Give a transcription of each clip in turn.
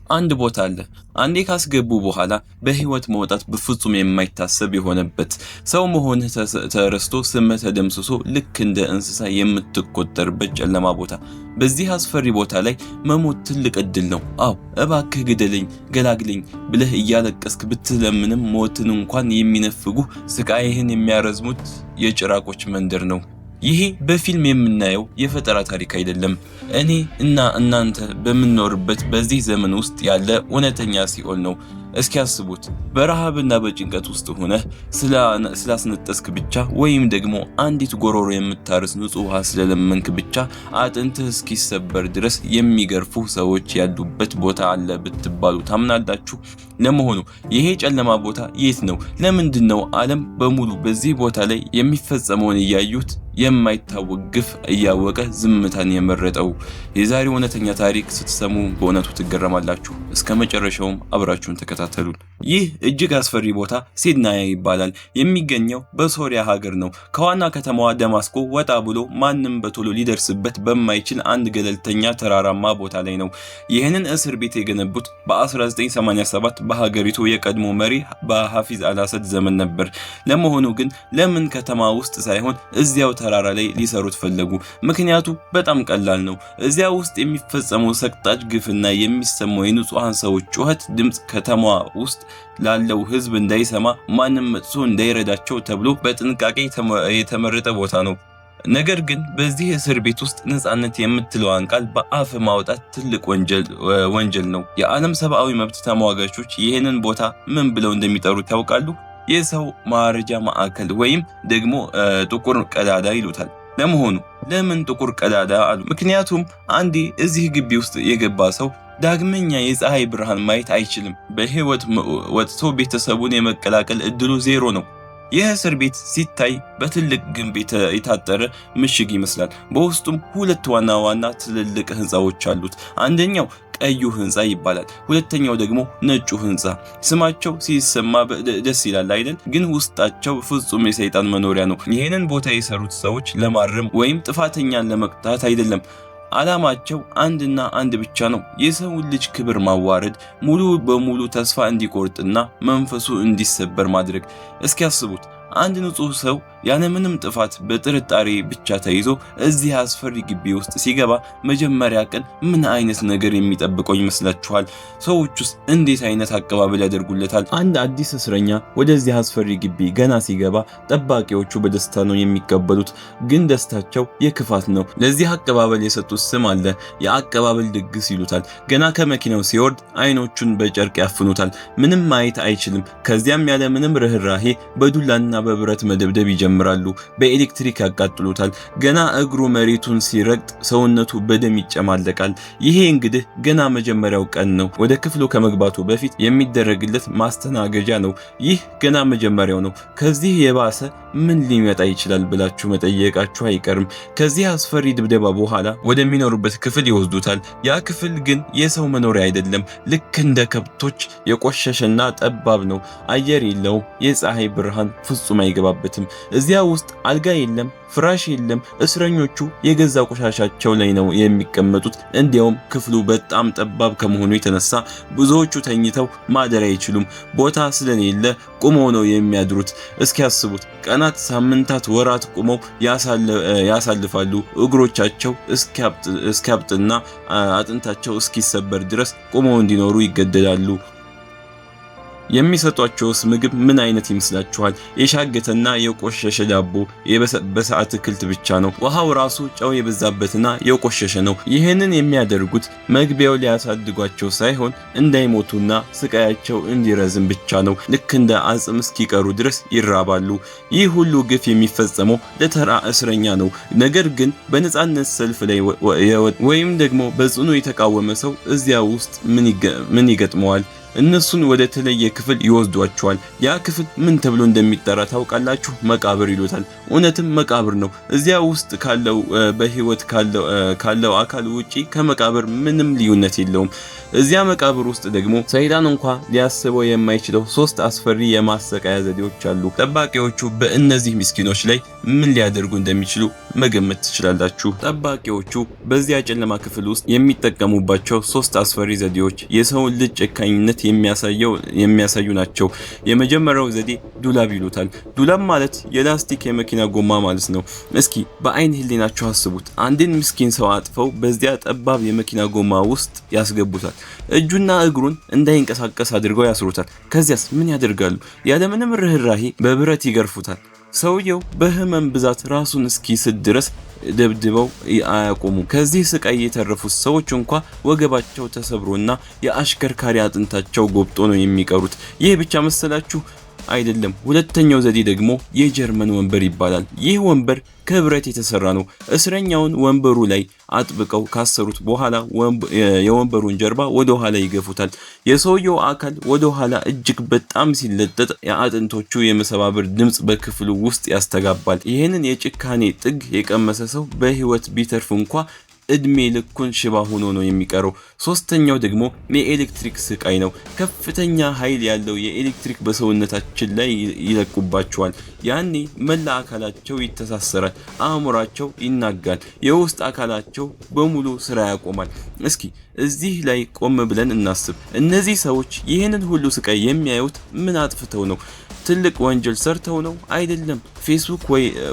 አንድ ቦታ አለ አንዴ ካስገቡ በኋላ በህይወት መውጣት በፍጹም የማይታሰብ የሆነበት ሰው መሆንህ ተረስቶ ስምህ ተደምስሶ ልክ እንደ እንስሳ የምትቆጠርበት ጨለማ ቦታ። በዚህ አስፈሪ ቦታ ላይ መሞት ትልቅ እድል ነው። አዎ እባክህ ግደለኝ ገላግለኝ ብለህ እያለቀስክ ብትለምንም ሞትን እንኳን የሚነፍጉ ስቃይህን የሚያረዝሙት የጭራቆች መንደር ነው። ይሄ በፊልም የምናየው የፈጠራ ታሪክ አይደለም። እኔ እና እናንተ በመኖርበት በዚህ ዘመን ውስጥ ያለ እውነተኛ ሲኦል ነው። እስኪ አስቡት፣ በረሃብና በጭንቀት ውስጥ ሆነህ ስላስነጠስክ ብቻ ወይም ደግሞ አንዲት ጎሮሮ የምታርስ ንጹህ ውሃ ስለለመንክ ብቻ አጥንትህ እስኪሰበር ድረስ የሚገርፉ ሰዎች ያሉበት ቦታ አለ ብትባሉ ታምናላችሁ? ለመሆኑ ይሄ ጨለማ ቦታ የት ነው? ለምንድነው ዓለም በሙሉ በዚህ ቦታ ላይ የሚፈጸመውን እያዩት የማይታወቅ ግፍ እያወቀ ዝምታን የመረጠው? የዛሬው እውነተኛ ታሪክ ስትሰሙ በእውነቱ ትገረማላችሁ። እስከመጨረሻውም አብራችሁን ተከታተሉ። ይህ እጅግ አስፈሪ ቦታ ሲድናያ ይባላል። የሚገኘው በሶሪያ ሀገር ነው። ከዋና ከተማዋ ደማስቆ ወጣ ብሎ ማንም በቶሎ ሊደርስበት በማይችል አንድ ገለልተኛ ተራራማ ቦታ ላይ ነው። ይህንን እስር ቤት የገነቡት በ1987 በሀገሪቱ የቀድሞ መሪ በሐፊዝ አልአሰድ ዘመን ነበር። ለመሆኑ ግን ለምን ከተማ ውስጥ ሳይሆን እዚያው ተራራ ላይ ሊሰሩት ፈለጉ? ምክንያቱ በጣም ቀላል ነው። እዚያ ውስጥ የሚፈጸመው ሰቅጣጭ ግፍና የሚሰማው የንጹሃን ሰዎች ጩኸት ድምጽ ከተማዋ ውስጥ ላለው ህዝብ እንዳይሰማ ማንም መጥቶ እንዳይረዳቸው ተብሎ በጥንቃቄ የተመረጠ ቦታ ነው። ነገር ግን በዚህ እስር ቤት ውስጥ ነፃነት የምትለዋን ቃል በአፍ ማውጣት ትልቅ ወንጀል ነው። የዓለም ሰብአዊ መብት ተሟጋቾች ይህንን ቦታ ምን ብለው እንደሚጠሩት ያውቃሉ? የሰው ማረጃ ማዕከል ወይም ደግሞ ጥቁር ቀዳዳ ይሉታል። ለመሆኑ ለምን ጥቁር ቀዳዳ አሉ? ምክንያቱም አንዴ እዚህ ግቢ ውስጥ የገባ ሰው ዳግመኛ የፀሐይ ብርሃን ማየት አይችልም። በህይወት ወጥቶ ቤተሰቡን የመቀላቀል እድሉ ዜሮ ነው። ይህ እስር ቤት ሲታይ በትልቅ ግንብ የታጠረ ምሽግ ይመስላል። በውስጡም ሁለት ዋና ትልልቅ ህንጻዎች አሉት። አንደኛው ቀዩ ህንጻ ይባላል። ሁለተኛው ደግሞ ነጩ ህንጻ። ስማቸው ሲሰማ ደስ ይላል አይደል? ግን ውስጣቸው ፍጹም የሰይጣን መኖሪያ ነው። ይሄንን ቦታ የሰሩት ሰዎች ለማረም ወይም ጥፋተኛን ለመቅጣት አይደለም። ዓላማቸው አንድና አንድ ብቻ ነው፣ የሰው ልጅ ክብር ማዋረድ፣ ሙሉ በሙሉ ተስፋ እንዲቆርጥና መንፈሱ እንዲሰበር ማድረግ። እስኪ ያስቡት፣ አንድ ንጹህ ሰው ያለምንም ጥፋት በጥርጣሬ ብቻ ተይዞ እዚህ አስፈሪ ግቢ ውስጥ ሲገባ መጀመሪያ ቀን ምን አይነት ነገር የሚጠብቀው ይመስላችኋል? ሰዎቹስ እንዴት አይነት አቀባበል ያደርጉለታል? አንድ አዲስ እስረኛ ወደዚህ አስፈሪ ግቢ ገና ሲገባ ጠባቂዎቹ በደስታ ነው የሚቀበሉት፣ ግን ደስታቸው የክፋት ነው። ለዚህ አቀባበል የሰጡት ስም አለ፣ የአቀባበል ድግስ ይሉታል። ገና ከመኪናው ሲወርድ አይኖቹን በጨርቅ ያፍኑታል፣ ምንም ማየት አይችልም። ከዚያም ያለ ምንም ርህራሄ በዱላና በብረት መደብደብ ይጀምራሉ። በኤሌክትሪክ ያቃጥሉታል። ገና እግሩ መሬቱን ሲረግጥ ሰውነቱ በደም ይጨማለቃል። ይሄ እንግዲህ ገና መጀመሪያው ቀን ነው። ወደ ክፍሉ ከመግባቱ በፊት የሚደረግለት ማስተናገጃ ነው። ይህ ገና መጀመሪያው ነው። ከዚህ የባሰ ምን ሊመጣ ይችላል ብላችሁ መጠየቃችሁ አይቀርም። ከዚህ አስፈሪ ድብደባ በኋላ ወደሚኖሩበት ክፍል ይወስዱታል። ያ ክፍል ግን የሰው መኖሪያ አይደለም። ልክ እንደ ከብቶች የቆሸሸና ጠባብ ነው። አየር የለውም። የፀሐይ ብርሃን ፍጹም አይገባበትም። እዚያ ውስጥ አልጋ የለም፣ ፍራሽ የለም። እስረኞቹ የገዛ ቆሻሻቸው ላይ ነው የሚቀመጡት። እንዲያውም ክፍሉ በጣም ጠባብ ከመሆኑ የተነሳ ብዙዎቹ ተኝተው ማደር አይችሉም። ቦታ ስለሌለ ቁመው ነው የሚያድሩት። እስኪ ያስቡት፣ ቀናት፣ ሳምንታት፣ ወራት ቁመው ያሳልፋሉ። እግሮቻቸው እስኪያብጥና አጥንታቸው እስኪሰበር ድረስ ቁመው እንዲኖሩ ይገደዳሉ። የሚሰጧቸውስ ምግብ ምን አይነት ይመስላችኋል? የሻገተና የቆሸሸ ዳቦ፣ የበሰበሰ አትክልት ብቻ ነው። ውሃው ራሱ ጨው የበዛበትና የቆሸሸ ነው። ይህንን የሚያደርጉት መግቢያው ሊያሳድጓቸው ሳይሆን እንዳይሞቱና ስቃያቸው እንዲረዝም ብቻ ነው። ልክ እንደ አጽም እስኪቀሩ ድረስ ይራባሉ። ይህ ሁሉ ግፍ የሚፈጸመው ለተራ እስረኛ ነው። ነገር ግን በነጻነት ሰልፍ ላይ ወይም ደግሞ በጽኑ የተቃወመ ሰው እዚያ ውስጥ ምን ይገጥመዋል? እነሱን ወደ ተለየ ክፍል ይወስዷቸዋል። ያ ክፍል ምን ተብሎ እንደሚጠራ ታውቃላችሁ? መቃብር ይሉታል። እውነትም መቃብር ነው። እዚያ ውስጥ በህይወት ካለው አካል ውጪ ከመቃብር ምንም ልዩነት የለውም። እዚያ መቃብር ውስጥ ደግሞ ሰይጣን እንኳን ሊያስበው የማይችለው 3 አስፈሪ የማሰቃያ ዘዴዎች አሉ። ጠባቂዎቹ በእነዚህ ምስኪኖች ላይ ምን ሊያደርጉ እንደሚችሉ መገመት ትችላላችሁ። ጠባቂዎቹ በዚያ ጨለማ ክፍል ውስጥ የሚጠቀሙባቸው 3 አስፈሪ ዘዴዎች የሰውን ልጅ ጨካኝነት የሚያሳዩ ናቸው። የመጀመሪያው ዘዴ ዱላብ ይሉታል። ዱላብ ማለት የላስቲክ የመኪና ጎማ ማለት ነው። እስኪ በአይን ህሊናችሁ አስቡት። አንድን ምስኪን ሰው አጥፈው በዚያ ጠባብ የመኪና ጎማ ውስጥ ያስገቡታል። እጁና እግሩን እንዳይንቀሳቀስ አድርገው ያስሩታል። ከዚያስ ምን ያደርጋሉ? ያለምንም ርህራሄ በብረት ይገርፉታል። ሰውየው በህመም ብዛት ራሱን እስኪስት ድረስ ደብድበው አያቆሙ። ከዚህ ስቃይ የተረፉት ሰዎች እንኳ ወገባቸው ተሰብሮና የአሽከርካሪ አጥንታቸው ጎብጦ ነው የሚቀሩት። ይህ ብቻ መሰላችሁ? አይደለም። ሁለተኛው ዘዴ ደግሞ የጀርመን ወንበር ይባላል። ይህ ወንበር ከብረት የተሰራ ነው። እስረኛውን ወንበሩ ላይ አጥብቀው ካሰሩት በኋላ የወንበሩን ጀርባ ወደ ኋላ ይገፉታል። የሰውየው አካል ወደ ኋላ እጅግ በጣም ሲለጠጥ የአጥንቶቹ የመሰባበር ድምጽ በክፍሉ ውስጥ ያስተጋባል። ይህንን የጭካኔ ጥግ የቀመሰ ሰው በህይወት ቢተርፍ እንኳ እድሜ ልኩን ሽባ ሆኖ ነው የሚቀረው። ሶስተኛው ደግሞ የኤሌክትሪክ ስቃይ ነው። ከፍተኛ ኃይል ያለው የኤሌክትሪክ በሰውነታችን ላይ ይለቁባቸዋል። ያኔ መላ አካላቸው ይተሳሰራል፣ አእምሯቸው ይናጋል፣ የውስጥ አካላቸው በሙሉ ስራ ያቆማል። እስኪ እዚህ ላይ ቆም ብለን እናስብ። እነዚህ ሰዎች ይህንን ሁሉ ስቃይ የሚያዩት ምን አጥፍተው ነው? ትልቅ ወንጀል ሰርተው ነው? አይደለም።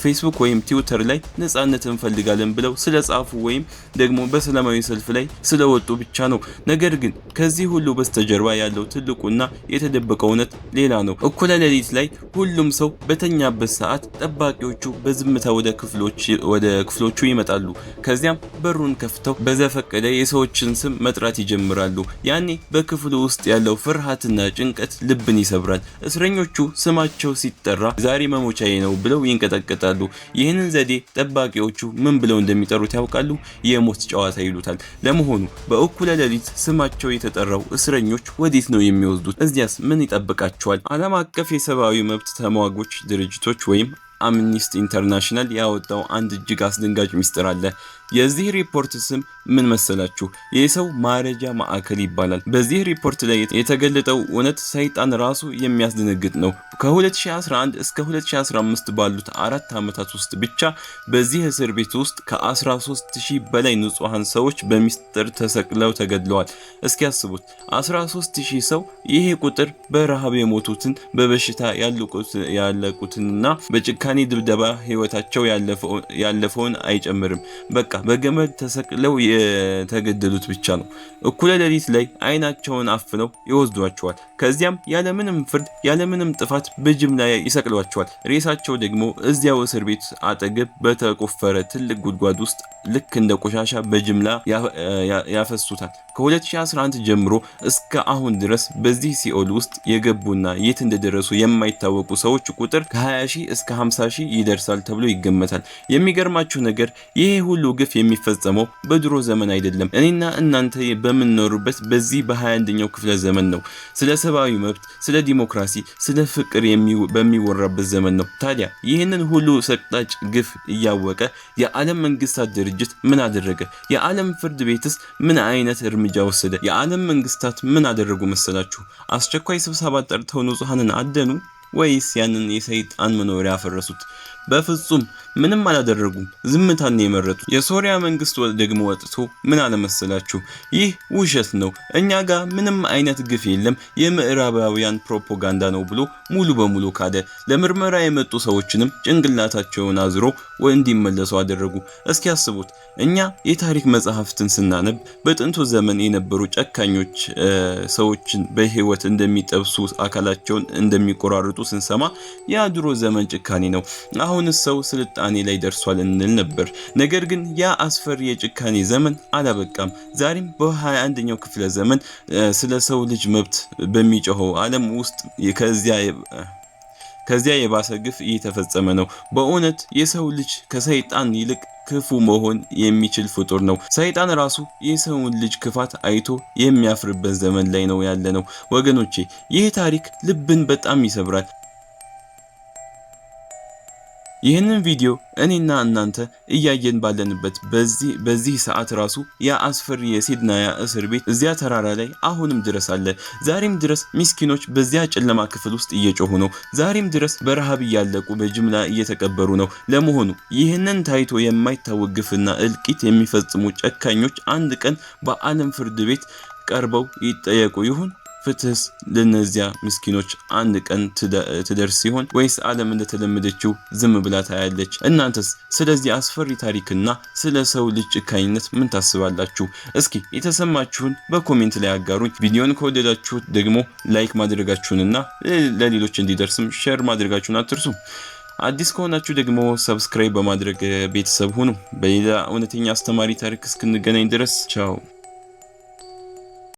ፌስቡክ ወይም ትዊተር ላይ ነጻነት እንፈልጋለን ብለው ስለጻፉ ወይም ደግሞ በሰላማዊ ሰልፍ ላይ ስለወጡ ብቻ ነው። ነገር ግን ከዚህ ሁሉ በስተጀርባ ያለው ትልቁና የተደበቀው እውነት ሌላ ነው። እኩለ ሌሊት ላይ ሁሉም ሰው በተኛበት ሰዓት ጠባቂዎቹ በዝምታ ወደ ክፍሎቹ ይመጣሉ። ከዚያም በሩን ከፍተው በዘፈቀደ የሰዎችን ስም መጥራት ይጀምራሉ። ያኔ በክፍሉ ውስጥ ያለው ፍርሃትና ጭንቀት ልብን ይሰብራል። እስረኞቹ ስማቸው ሲጠራ ዛሬ መሞቻዬ ነው ብለው ይንቀጠቀጣሉ። ይህንን ዘዴ ጠባቂዎቹ ምን ብለው እንደሚጠሩት ያውቃሉ? የሞት ጨዋታ ይሉታል። ለመሆኑ በእኩለ ሌሊት ስማቸው የተጠራው እስረኞች ወዴት ነው የሚወስዱት? እዚያስ ምን ይጠብቃቸዋል? ዓለም አቀፍ የሰብአዊ መብት ተሟጋች ድርጅቶች ወይም አምኒስቲ ኢንተርናሽናል ያወጣው አንድ እጅግ አስደንጋጭ ሚስጥር አለ። የዚህ ሪፖርት ስም ምን መሰላችሁ? የሰው ማረጃ ማዕከል ይባላል። በዚህ ሪፖርት ላይ የተገለጠው እውነት ሰይጣን ራሱ የሚያስደነግጥ ነው። ከ2011 እስከ 2015 ባሉት 4 ዓመታት ውስጥ ብቻ በዚህ እስር ቤት ውስጥ ከ13000 በላይ ንጹሃን ሰዎች በሚስጥር ተሰቅለው ተገድለዋል። እስኪ ያስቡት፣ 13000 ሰው። ይሄ ቁጥር በረሃብ የሞቱትን፣ በበሽታ ያለቁትንና በጭካኔ ድብደባ ህይወታቸው ያለፈውን አይጨምርም። በቃ በገመድ ተሰቅለው የተገደሉት ብቻ ነው። እኩለ ሌሊት ላይ አይናቸውን አፍነው ይወስዷቸዋል። ከዚያም ያለምንም ፍርድ ያለምንም ጥፋት በጅምላ ይሰቅሏቸዋል። ሬሳቸው ደግሞ እዚያው እስር ቤት አጠገብ በተቆፈረ ትልቅ ጉድጓድ ውስጥ ልክ እንደ ቆሻሻ በጅምላ ያፈሱታል። ከ2011 ጀምሮ እስከ አሁን ድረስ በዚህ ሲኦል ውስጥ የገቡና የት እንደደረሱ የማይታወቁ ሰዎች ቁጥር ከ20,000 እስከ 50,000 ይደርሳል ተብሎ ይገመታል። የሚገርማችሁ ነገር ይሄ ሁሉ ግፍ የሚፈጸመው በድሮ ዘመን አይደለም። እኔና እናንተ በምንኖርበት በዚህ በ21ኛው ክፍለ ዘመን ነው። ስለ ሰብአዊ መብት፣ ስለ ዲሞክራሲ፣ ስለ ፍቅር በሚወራበት ዘመን ነው። ታዲያ ይህንን ሁሉ ሰቅጣጭ ግፍ እያወቀ የዓለም መንግስታት ድርጅት ምን አደረገ? የዓለም ፍርድ ቤትስ ምን አይነት እርምጃ ወሰደ? የዓለም መንግስታት ምን አደረጉ መሰላችሁ? አስቸኳይ ስብሰባ ጠርተው ንጹሃንን አደኑ ወይስ ያንን የሰይጣን መኖሪያ ያፈረሱት? በፍጹም ምንም አላደረጉም። ዝምታን የመረጡ። የሶሪያ መንግስት ደግሞ ወጥቶ ምን አለመሰላችሁ? ይህ ውሸት ነው፣ እኛ ጋር ምንም አይነት ግፍ የለም፣ የምዕራባውያን ፕሮፓጋንዳ ነው ብሎ ሙሉ በሙሉ ካደ። ለምርመራ የመጡ ሰዎችንም ጭንቅላታቸውን አዝሮ እንዲመለሱ አደረጉ። እስኪ ያስቡት፣ እኛ የታሪክ መጽሐፍትን ስናነብ በጥንቱ ዘመን የነበሩ ጨካኞች ሰዎችን በህይወት እንደሚጠብሱ፣ አካላቸውን እንደሚቆራርጡ ስንሰማ ያ ድሮ ዘመን ጭካኔ ነው፣ አሁንስ ሰው ስልጣኔ ላይ ደርሷል እንል ነበር። ነገር ግን ያ አስፈሪ የጭካኔ ዘመን አላበቃም። ዛሬም በ21ኛው ክፍለ ዘመን ስለ ሰው ልጅ መብት በሚጮኸው ዓለም ውስጥ ከዚያ የባሰ ግፍ እየተፈጸመ ነው። በእውነት የሰው ልጅ ከሰይጣን ይልቅ ክፉ መሆን የሚችል ፍጡር ነው። ሰይጣን ራሱ የሰውን ልጅ ክፋት አይቶ የሚያፍርበት ዘመን ላይ ነው ያለነው። ወገኖቼ፣ ይህ ታሪክ ልብን በጣም ይሰብራል። ይህንን ቪዲዮ እኔና እናንተ እያየን ባለንበት በዚህ ሰዓት ራሱ ያ አስፈሪ የሲድናያ እስር ቤት እዚያ ተራራ ላይ አሁንም ድረስ አለ። ዛሬም ድረስ ምስኪኖች በዚያ ጨለማ ክፍል ውስጥ እየጮሁ ነው። ዛሬም ድረስ በረሃብ እያለቁ በጅምላ እየተቀበሩ ነው። ለመሆኑ ይህንን ታይቶ የማይታወቅ ግፍና እልቂት የሚፈጽሙ ጨካኞች አንድ ቀን በዓለም ፍርድ ቤት ቀርበው ይጠየቁ ይሆን? ፍትህስ ለነዚያ ምስኪኖች አንድ ቀን ትደርስ ሲሆን ወይስ ዓለም እንደተለመደችው ዝም ብላ ታያለች? እናንተስ ስለዚህ አስፈሪ ታሪክና ስለ ሰው ልጅ ጭካኝነት ምን ታስባላችሁ? እስኪ የተሰማችሁን በኮሜንት ላይ አጋሩኝ። ቪዲዮን ከወደዳችሁት ደግሞ ላይክ ማድረጋችሁንና ለሌሎች እንዲደርስም ሼር ማድረጋችሁን አትርሱ። አዲስ ከሆናችሁ ደግሞ ሰብስክራይብ በማድረግ ቤተሰብ ሁኑ። በሌላ እውነተኛ አስተማሪ ታሪክ እስክንገናኝ ድረስ ቻው።